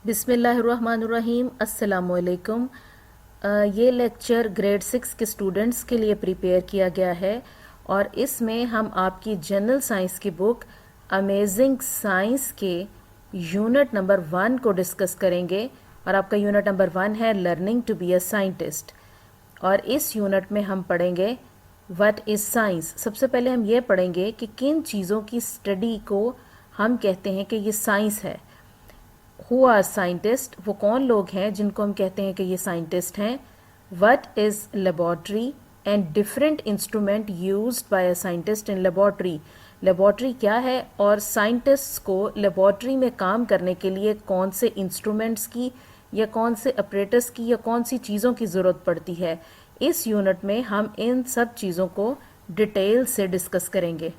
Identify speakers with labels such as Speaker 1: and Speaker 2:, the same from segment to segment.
Speaker 1: बिस्मिल्लाहिर्रहमानुर्रहीम। अस्सलामुअलैकुम। ये lecture grade 6 के स्टूडेंट्स के लिए प्रिपेयर किया गया है और इसमें हम आपकी जनरल साइंस की बुक अमेजिंग साइंस के यूनिट नंबर 1 को डिस्कस करेंगे। और आपका यूनिट नंबर 1 है learning to be a scientist. और इस यूनिट में हम पढ़ेंगे व्हाट इज़ साइंस। सबसे पहले हम ये पढ़ेंगे कि किन चीज़ों की स्टडी को हम कहते हैं कि ये साइंस है। हु आर साइंटिस्ट, वो कौन लोग हैं जिनको हम कहते हैं कि ये साइंटिस्ट हैं। What is laboratory and different instrument used by a scientist in laboratory. Laboratory क्या है और साइंटिस्ट्स को लेबोरेटरी में काम करने के लिए कौन से इंस्ट्रूमेंट्स की या कौन से अपरेटस की या कौन सी चीज़ों की ज़रूरत पड़ती है। इस यूनिट में हम इन सब चीज़ों को डिटेल से डिस्कस करेंगे।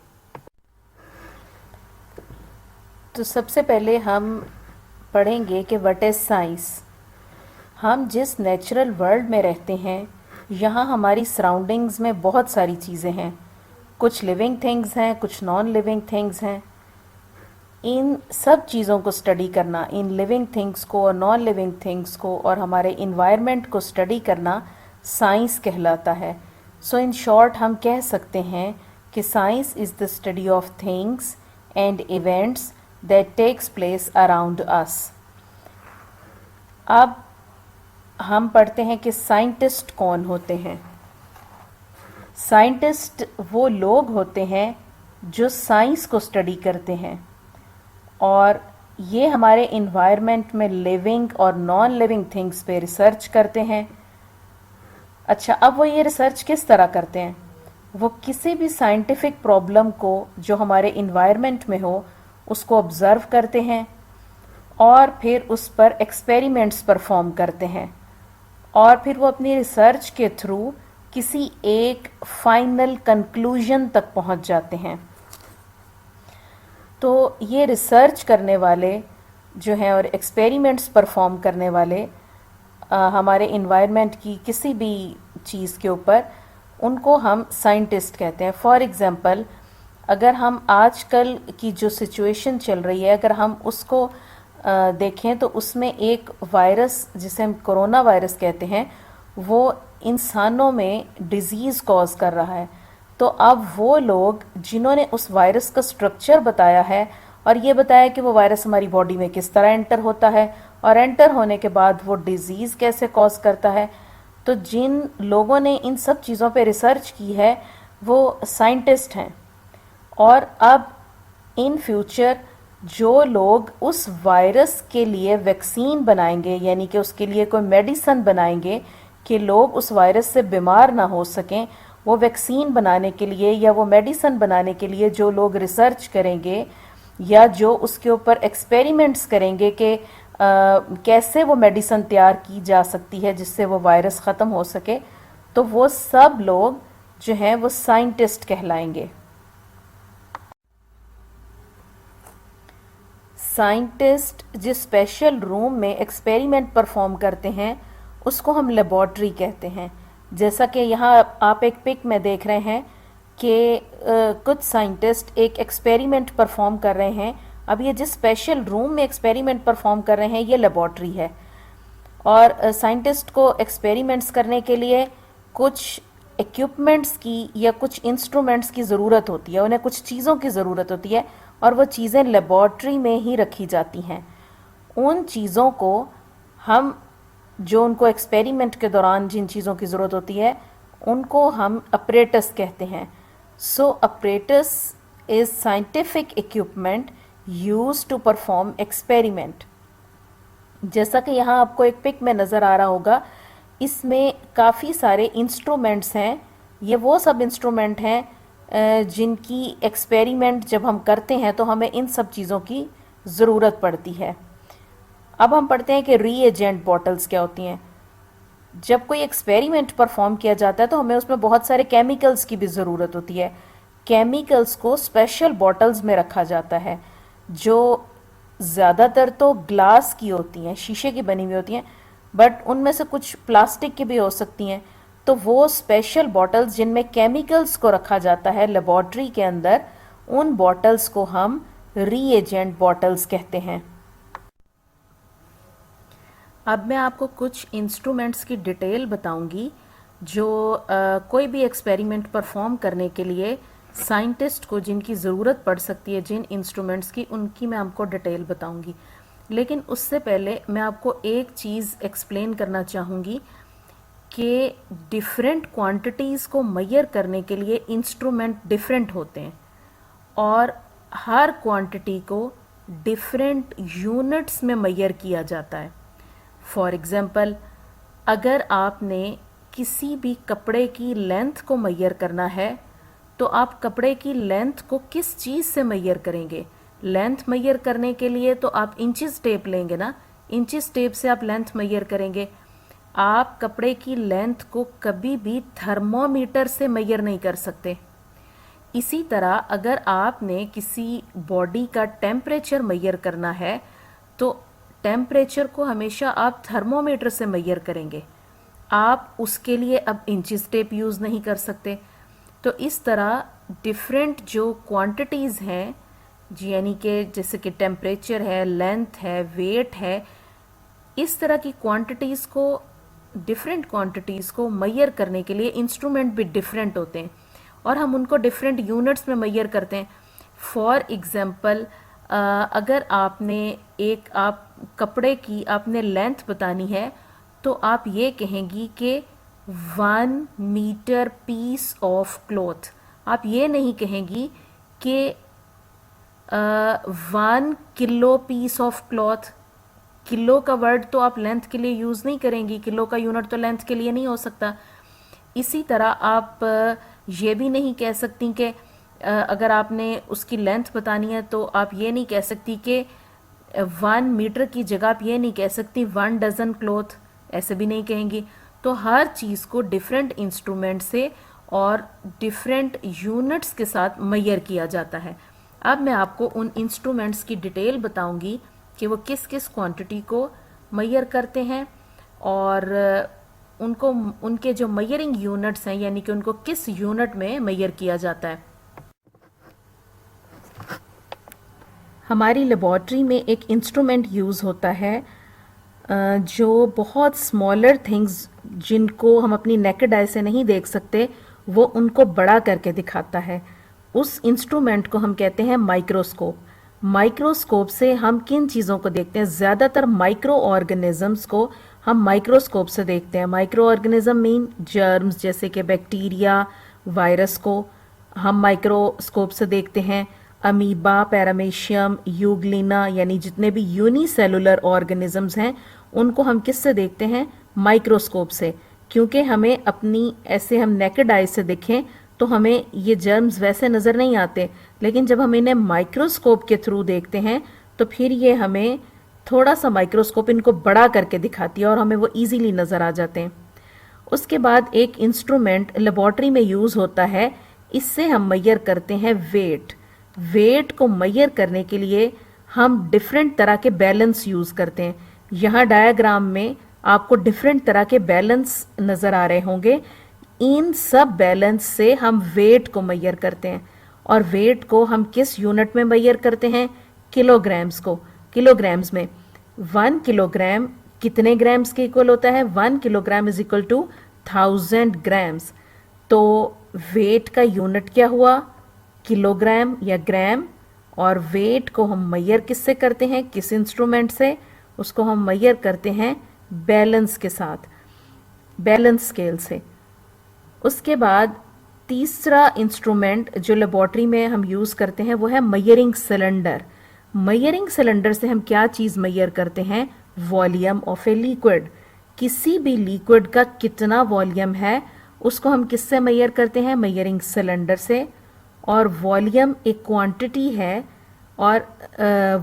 Speaker 1: तो सबसे पहले हम पढ़ेंगे कि व्हाट इज़ साइंस। हम जिस नेचुरल वर्ल्ड में रहते हैं यहाँ हमारी सराउंडिंग्स में बहुत सारी चीज़ें हैं। कुछ लिविंग थिंग्स हैं, कुछ नॉन लिविंग थिंग्स हैं। इन सब चीज़ों को स्टडी करना, इन लिविंग थिंग्स को और नॉन लिविंग थिंग्स को और हमारे इन्वायरमेंट को स्टडी करना साइंस कहलाता है। सो इन शॉर्ट हम कह सकते हैं कि science is the study of things and events that takes place around us। अब हम पढ़ते हैं कि साइंटिस्ट कौन होते हैं। साइंटिस्ट वो लोग होते हैं जो साइंस को स्टडी करते हैं और ये हमारे इन्वायरमेंट में लिविंग और नॉन लिविंग थिंग्स पे रिसर्च करते हैं। अच्छा, अब वो ये रिसर्च किस तरह करते हैं? वो किसी भी साइंटिफिक प्रॉब्लम को जो हमारे इन्वायरमेंट में हो उसको ऑब्ज़र्व करते हैं और फिर उस पर एक्सपेरिमेंट्स परफॉर्म करते हैं और फिर वो अपनी रिसर्च के थ्रू किसी एक फाइनल कंक्लूजन तक पहुंच जाते हैं। तो ये रिसर्च करने वाले जो हैं और एक्सपेरिमेंट्स परफॉर्म करने वाले हमारे इन्वायरमेंट की किसी भी चीज़ के ऊपर, उनको हम साइंटिस्ट कहते हैं। फॉर एग्ज़ाम्पल, अगर हम आजकल की जो सिचुएशन चल रही है अगर हम उसको देखें तो उसमें एक वायरस जिसे हम कोरोना वायरस कहते हैं वो इंसानों में डिजीज़ कॉज कर रहा है। तो अब वो लोग जिन्होंने उस वायरस का स्ट्रक्चर बताया है और ये बताया कि वो वायरस हमारी बॉडी में किस तरह एंटर होता है और एंटर होने के बाद वो डिजीज़ कैसे कॉज करता है, तो जिन लोगों ने इन सब चीज़ों पे रिसर्च की है वो साइंटिस्ट हैं। और अब इन फ्यूचर जो लोग उस वायरस के लिए वैक्सीन बनाएंगे, यानी कि उसके लिए कोई मेडिसिन बनाएंगे कि लोग उस वायरस से बीमार ना हो सकें, वो वैक्सीन बनाने के लिए या वो मेडिसिन बनाने के लिए जो लोग रिसर्च करेंगे या जो उसके ऊपर एक्सपेरिमेंट्स करेंगे कि कैसे वो मेडिसिन तैयार की जा सकती है जिससे वो वायरस ख़त्म हो सके, तो वो सब लोग जो हैं वो साइंटिस्ट कहलाएंगे। साइंटिस्ट जिस स्पेशल रूम में एक्सपेरिमेंट परफॉर्म करते हैं उसको हम लेबॉरेटरी कहते हैं। जैसा कि यहाँ आप एक पिक में देख रहे हैं कि कुछ साइंटिस्ट एक एक्सपेरिमेंट परफॉर्म कर रहे हैं। अब ये जिस स्पेशल रूम में एक्सपेरिमेंट परफॉर्म कर रहे हैं ये लेबॉरेटरी है और साइंटिस्ट को एक्सपेरिमेंट्स करने के लिए कुछ इक्विपमेंट्स की या कुछ इंस्ट्रूमेंट्स की ज़रूरत होती है, उन्हें कुछ चीज़ों की ज़रूरत होती है और वो चीज़ें लेबॉरेटरी में ही रखी जाती हैं। उन चीज़ों को हम जो उनको एक्सपेरिमेंट के दौरान जिन चीज़ों की ज़रूरत होती है उनको हम अपरेटस कहते हैं। So apparatus is scientific equipment used to perform experiment. जैसा कि यहाँ आपको एक पिक में नज़र आ रहा होगा, इसमें काफ़ी सारे इंस्ट्रूमेंट्स हैं। ये वो सब इंस्ट्रूमेंट हैं जिनकी एक्सपेरिमेंट जब हम करते हैं तो हमें इन सब चीज़ों की ज़रूरत पड़ती है। अब हम पढ़ते हैं कि रीएजेंट बॉटल्स क्या होती हैं। जब कोई एक्सपेरिमेंट परफॉर्म किया जाता है तो हमें उसमें बहुत सारे केमिकल्स की भी ज़रूरत होती है। केमिकल्स को स्पेशल बॉटल्स में रखा जाता है जो ज़्यादातर तो ग्लास की होती हैं, शीशे की बनी हुई होती हैं, बट उनमें से कुछ प्लास्टिक की भी हो सकती हैं। तो वो स्पेशल बॉटल्स जिनमें केमिकल्स को रखा जाता है लेबॉरेटरी के अंदर, उन बॉटल्स को हम रीएजेंट बॉटल्स कहते हैं। अब मैं आपको कुछ इंस्ट्रूमेंट्स की डिटेल बताऊंगी जो कोई भी एक्सपेरिमेंट परफॉर्म करने के लिए साइंटिस्ट को जिनकी ज़रूरत पड़ सकती है, जिन इंस्ट्रूमेंट्स की, उनकी मैं आपको डिटेल बताऊंगी। लेकिन उससे पहले मैं आपको एक चीज़ एक्सप्लेन करना चाहूँगी कि डिफरेंट क्वांटिटीज़ को मेजर करने के लिए इंस्ट्रूमेंट डिफरेंट होते हैं और हर क्वांटिटी को डिफरेंट यूनिट्स में मेजर किया जाता है। फॉर एग्जांपल, अगर आपने किसी भी कपड़े की लेंथ को मेजर करना है तो आप कपड़े की लेंथ को किस चीज़ से मेजर करेंगे? लेंथ मेजर करने के लिए तो आप इंचेस टेप लेंगे ना, इंचेस टेप से आप लेंथ मेजर करेंगे। आप कपड़े की लेंथ को कभी भी थर्मोमीटर से मेजर नहीं कर सकते। इसी तरह अगर आपने किसी बॉडी का टेम्परेचर मेजर करना है तो टेम्परेचर को हमेशा आप थर्मोमीटर से मेजर करेंगे, आप उसके लिए अब इंचेस टेप यूज़ नहीं कर सकते। तो इस तरह डिफरेंट जो क्वांटिटीज़ हैं, यानी कि जैसे कि टेम्परेचर है, लेंथ है, वेट है, इस तरह की क्वांटिटीज़ को, डिफरेंट क्वांटिटीज़ को मेजर करने के लिए इंस्ट्रूमेंट भी डिफरेंट होते हैं और हम उनको डिफरेंट यूनिट्स में मेजर करते हैं। फॉर एग्जांपल, अगर आप कपड़े की आपने लेंथ बतानी है तो आप ये कहेंगी कि 1 मीटर पीस ऑफ क्लॉथ। आप ये नहीं कहेंगी कि 1 kilo piece of cloth. Kilo का वर्ड तो आप लेंथ के लिए यूज़ नहीं करेंगी, किलो का यूनिट तो लेंथ के लिए नहीं हो सकता। इसी तरह आप ये भी नहीं कह सकती कि अगर आपने उसकी लेंथ बतानी है तो आप ये नहीं कह सकती कि 1 मीटर की जगह आप ये नहीं कह सकती 1 डजन क्लॉथ, ऐसे भी नहीं कहेंगी। तो हर चीज़ को डिफरेंट इंस्ट्रूमेंट से और डिफरेंट यूनिट्स के साथ मेजर किया जाता है। अब मैं आपको उन इंस्ट्रूमेंट्स की डिटेल बताऊंगी कि वो किस किस क्वांटिटी को मेजर करते हैं और उनको, उनके जो मेजरिंग यूनिट्स हैं, यानी कि उनको किस यूनिट में मेजर किया जाता है। हमारी लेबॉर्ट्री में एक इंस्ट्रूमेंट यूज़ होता है जो बहुत स्मॉलर थिंग्स जिनको हम अपनी नेकेड आई से नहीं देख सकते, वो उनको बड़ा करके दिखाता है। उस इंस्ट्रूमेंट को हम कहते हैं माइक्रोस्कोप। माइक्रोस्कोप से हम किन चीज़ों को देखते हैं? ज़्यादातर माइक्रो ऑर्गेनिजम्स को हम माइक्रोस्कोप से देखते हैं। माइक्रो ऑर्गेनिज्म मीन जर्म्स, जैसे कि बैक्टीरिया, वायरस को हम माइक्रोस्कोप से देखते हैं। अमीबा, पैरामीशियम, यूग्लिना, यानी जितने भी यूनिसेलुलर ऑर्गेनिजम्स हैं उनको हम किससे देखते हैं? माइक्रोस्कोप से। क्योंकि हमें अपनी ऐसे हम नेकेड आई से देखें तो हमें ये जर्म्स वैसे नज़र नहीं आते, लेकिन जब हम इन्हें माइक्रोस्कोप के थ्रू देखते हैं तो फिर ये हमें थोड़ा सा माइक्रोस्कोप इनको बड़ा करके दिखाती है और हमें वो इजीली नज़र आ जाते हैं। उसके बाद एक इंस्ट्रूमेंट लेबॉर्ट्री में यूज़ होता है, इससे हम मेजर करते हैं वेट। वेट को मेजर करने के लिए हम डिफरेंट तरह के बैलेंस यूज़ करते हैं। यहाँ डायग्राम में आपको डिफरेंट तरह के बैलेंस नज़र आ रहे होंगे। इन सब बैलेंस से हम वेट को मेजर करते हैं और वेट को हम किस यूनिट में मेजर करते हैं? किलोग्राम्स को। किलोग्राम्स में 1 किलोग्राम कितने ग्राम्स के इक्वल होता है? 1 kilogram is equal to 1000 grams. तो वेट का यूनिट क्या हुआ? किलोग्राम या ग्राम। और वेट को हम मेजर किससे करते हैं? किस इंस्ट्रूमेंट से? उसको हम मेजर करते हैं बैलेंस के साथ, बैलेंस स्केल से। उसके बाद तीसरा इंस्ट्रूमेंट जो लेबॉर्ट्री में हम यूज़ करते हैं वो है मेजरिंग सिलेंडर। मेजरिंग सिलेंडर से हम क्या चीज़ मेजर करते हैं? Volume of a liquid. किसी भी लिक्विड का कितना वॉल्यूम है उसको हम किससे मेजर करते हैं? मेजरिंग सिलेंडर से। और वॉल्यूम एक क्वांटिटी है और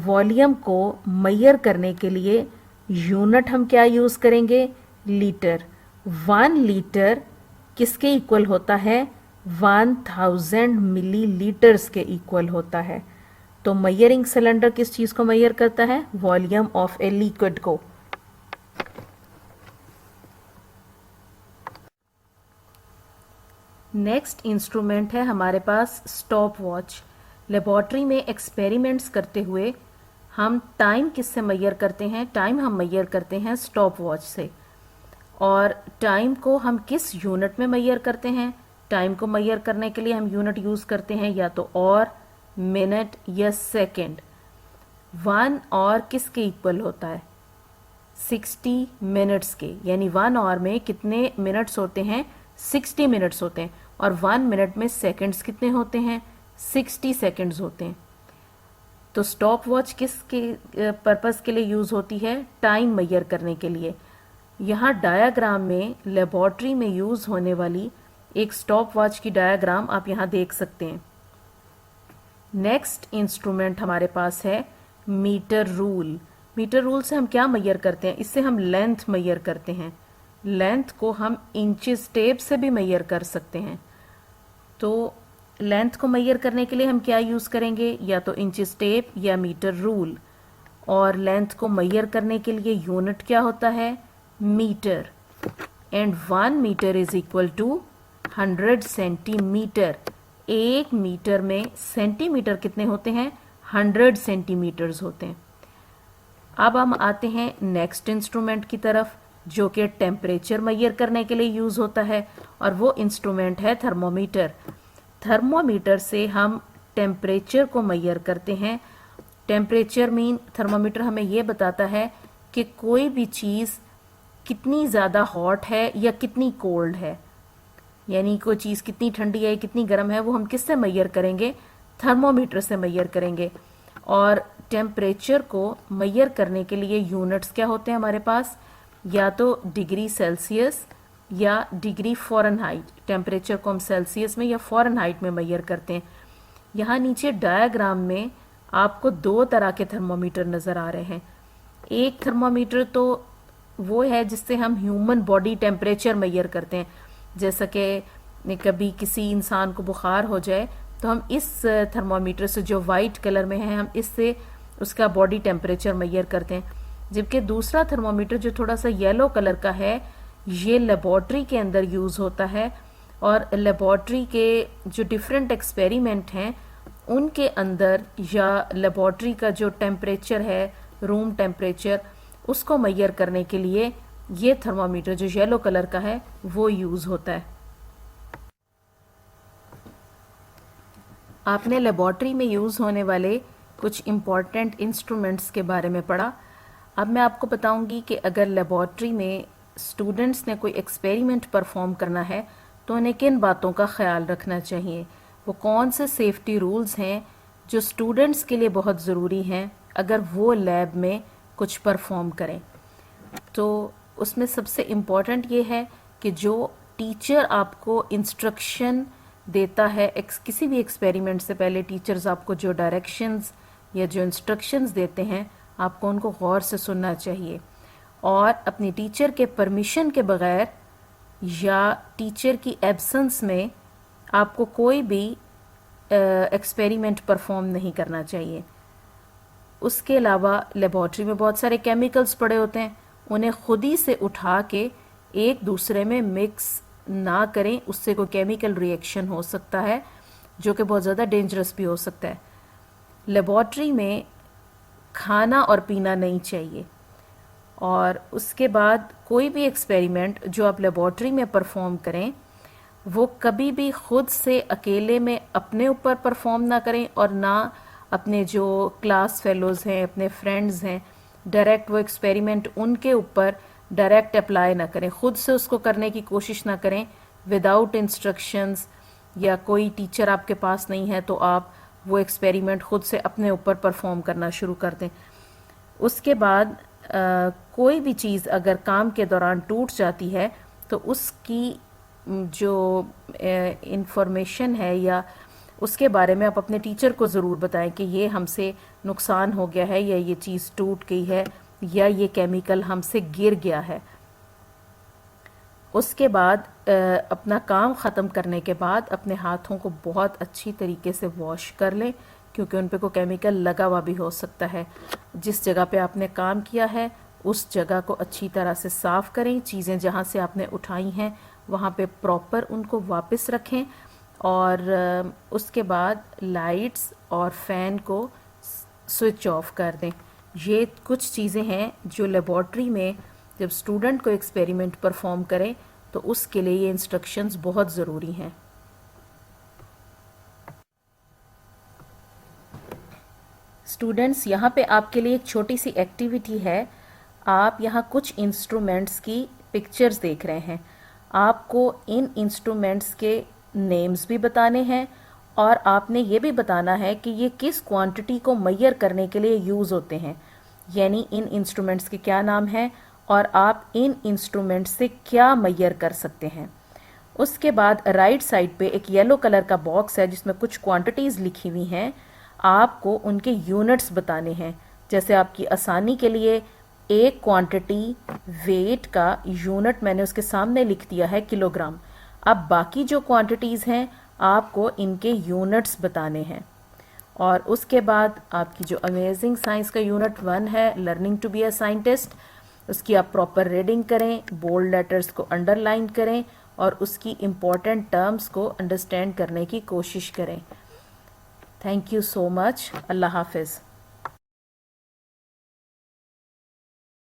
Speaker 1: वॉल्यूम को मेजर करने के लिए यूनिट हम क्या यूज़ करेंगे? लीटर। 1 लीटर किसके इक्वल होता है? 1000 मिलीलीटर्स के इक्वल होता है। तो मेजरिंग सिलेंडर किस चीज़ को मेजर करता है? वॉल्यूम ऑफ ए लिक्विड को। नेक्स्ट इंस्ट्रूमेंट है हमारे पास स्टॉप वॉच। लेबॉर्ट्री में एक्सपेरिमेंट्स करते हुए हम टाइम किससे मैयर करते हैं? टाइम हम मैयर करते हैं स्टॉप वॉच से। और टाइम को हम किस यूनिट में मैयर करते हैं? टाइम को मैयर करने के लिए हम यूनिट यूज़ करते हैं या तो और, मिनट या सेकेंड। 1 आवर किसके इक्वल होता है? 60 मिनट्स के। यानी 1 आवर में कितने मिनट्स होते हैं? 60 मिनट्स होते हैं। और 1 मिनट में सेकंड्स कितने होते हैं? 60 सेकंड्स होते हैं। तो स्टॉप वॉच किसके पर्पस के लिए यूज़ होती है? टाइम मैयर करने के लिए। यहाँ डायाग्राम में लेबॉर्ट्री में यूज़ होने वाली एक स्टॉप वॉच की डायाग्राम आप यहाँ देख सकते हैं। नेक्स्ट इंस्ट्रूमेंट हमारे पास है मीटर रूल। मीटर रूल से हम क्या मैयर करते हैं? इससे हम लेंथ मैयर करते हैं। लेंथ को हम इंचेस टेप से भी मैयर कर सकते हैं। तो लेंथ को मैयर करने के लिए हम क्या यूज़ करेंगे? या तो इंचेस टेप या मीटर रूल। और लेंथ को मैयर करने के लिए यूनिट क्या होता है? Metre. And 1 metre is equal to 100 centimetre. 1 metre में सेंटीमीटर कितने होते हैं? 100 सेंटीमीटर्स होते हैं। अब हम आते हैं नेक्स्ट इंस्ट्रूमेंट की तरफ, जो कि टेम्परेचर मैयर करने के लिए यूज़ होता है, और वो इंस्ट्रूमेंट है थर्मोमीटर। थर्मोमीटर से हम टेम्परेचर को मैयर करते हैं। टेम्परेचर मीन थर्मोमीटर हमें ये बताता है कि कोई भी चीज़ कितनी ज़्यादा हॉट है या कितनी कोल्ड है। यानी कोई चीज़ कितनी ठंडी है कितनी गर्म है, वो हम किससे मैयर करेंगे? थर्मोमीटर से मैयर करेंगे। और टेम्परेचर को मैयर करने के लिए यूनिट्स क्या होते हैं हमारे पास? या तो डिग्री सेल्सियस या डिग्री फ़ारेनहाइट। टेम्परेचर को हम सेल्सियस में या फ़ारेनहाइट में मैयर करते हैं। यहाँ नीचे डायग्राम में आपको 2 तरह के थर्मोमीटर नज़र आ रहे हैं। एक थर्मोमीटर तो वो है जिससे हम ह्यूमन बॉडी टेम्परेचर मैयर करते हैं। जैसा कि कभी किसी इंसान को बुखार हो जाए तो हम इस थर्मोमीटर से, जो वाइट कलर में है, हम इससे उसका बॉडी टेम्परेचर मैयर करते हैं। जबकि दूसरा थर्मोमीटर जो थोड़ा सा येलो कलर का है, ये लेबॉर्ट्री के अंदर यूज़ होता है। और लेबॉर्ट्री के जो डिफरेंट एक्सपेरिमेंट हैं उनके अंदर, या लेबॉर्ट्री का जो टेम्परेचर है, रूम टेम्परेचर, उसको मैयर करने के लिए ये थर्मोमीटर जो येलो कलर का है वो यूज़ होता है। आपने लेबॉर्ट्री में यूज़ होने वाले कुछ इम्पॉर्टेंट इंस्ट्रूमेंट्स के बारे में पढ़ा। अब मैं आपको बताऊंगी कि अगर लेबॉर्ट्री में स्टूडेंट्स ने कोई एक्सपेरिमेंट परफॉर्म करना है तो उन्हें किन बातों का ख्याल रखना चाहिए। वो कौन से सेफ्टी रूल्स हैं जो स्टूडेंट्स के लिए बहुत ज़रूरी हैं अगर वो लैब में कुछ परफॉर्म करें। तो उसमें सबसे इम्पॉर्टेंट ये है कि जो टीचर आपको इंस्ट्रक्शन देता है किसी भी एक्सपेरिमेंट से पहले, टीचर्स आपको जो डायरेक्शंस या जो इंस्ट्रक्शंस देते हैं आपको उनको गौर से सुनना चाहिए। और अपनी टीचर के परमिशन के बगैर या टीचर की एब्सेंस में आपको कोई भी एक्सपेरिमेंट परफॉर्म नहीं करना चाहिए। उसके अलावा लेबॉर्ट्री में बहुत सारे केमिकल्स पड़े होते हैं, उन्हें खुद ही से उठा के एक दूसरे में मिक्स ना करें, उससे कोई केमिकल रिएक्शन हो सकता है जो कि बहुत ज़्यादा डेंजरस भी हो सकता है। लेबॉर्ट्री में खाना और पीना नहीं चाहिए। और उसके बाद कोई भी एक्सपेरिमेंट जो आप लेबॉर्ट्री में परफॉर्म करें वो कभी भी खुद से अकेले में अपने ऊपर परफॉर्म ना करें, और ना अपने जो क्लास फेलोज़ हैं, अपने फ्रेंड्स हैं, डायरेक्ट वो एक्सपेरिमेंट उनके ऊपर डायरेक्ट अप्लाई ना करें। खुद से उसको करने की कोशिश ना करें विदाउट इंस्ट्रक्शंस, या कोई टीचर आपके पास नहीं है तो आप वो एक्सपेरिमेंट खुद से अपने ऊपर परफॉर्म करना शुरू कर दें। उसके बाद कोई भी चीज़ अगर काम के दौरान टूट जाती है तो उसकी जो इंफॉर्मेशन है या उसके बारे में आप अपने टीचर को ज़रूर बताएं कि ये हमसे नुकसान हो गया है, या ये चीज़ टूट गई है, या ये केमिकल हमसे गिर गया है। उसके बाद अपना काम ख़त्म करने के बाद अपने हाथों को बहुत अच्छी तरीके से वॉश कर लें, क्योंकि उन पे कोई केमिकल लगा हुआ भी हो सकता है। जिस जगह पे आपने काम किया है उस जगह को अच्छी तरह से साफ़ करें। चीज़ें जहाँ से आपने उठाई हैं वहाँ पे प्रॉपर उनको वापस रखें। और उसके बाद लाइट्स और फ़ैन को स्विच ऑफ कर दें। ये कुछ चीज़ें हैं जो लेबॉर्ट्री में जब स्टूडेंट को एक्सपेरिमेंट परफॉर्म करें तो उसके लिए ये इंस्ट्रक्शंस बहुत ज़रूरी हैं। स्टूडेंट्स, यहाँ पे आपके लिए एक छोटी सी एक्टिविटी है। आप यहाँ कुछ इंस्ट्रूमेंट्स की पिक्चर्स देख रहे हैं। आपको इन इंस्ट्रूमेंट्स के नेम्स भी बताने हैं और आपने ये भी बताना है कि ये किस क्वांटिटी को मेजर करने के लिए यूज़ होते हैं, यानी इन इंस्ट्रूमेंट्स के क्या नाम हैं और आप इन इंस्ट्रूमेंट्स से क्या मेजर कर सकते हैं। उसके बाद राइट साइड पे एक येलो कलर का बॉक्स है जिसमें कुछ क्वांटिटीज़ लिखी हुई हैं। आपको उनके यूनिट्स बताने हैं। जैसे आपकी आसानी के लिए एक क्वांटिटी वेट का यूनिट मैंने उसके सामने लिख दिया है किलोग्राम। अब बाकी जो क्वांटिटीज़ हैं आपको इनके यूनिट्स बताने हैं। और उसके बाद आपकी जो अमेजिंग साइंस का यूनिट 1 है, learning to be a scientist, उसकी आप प्रॉपर रीडिंग करें, बोल्ड लेटर्स को अंडरलाइन करें और उसकी इम्पॉर्टेंट टर्म्स को अंडरस्टैंड करने की कोशिश करें। Thank you so much. Allah हाफिज़।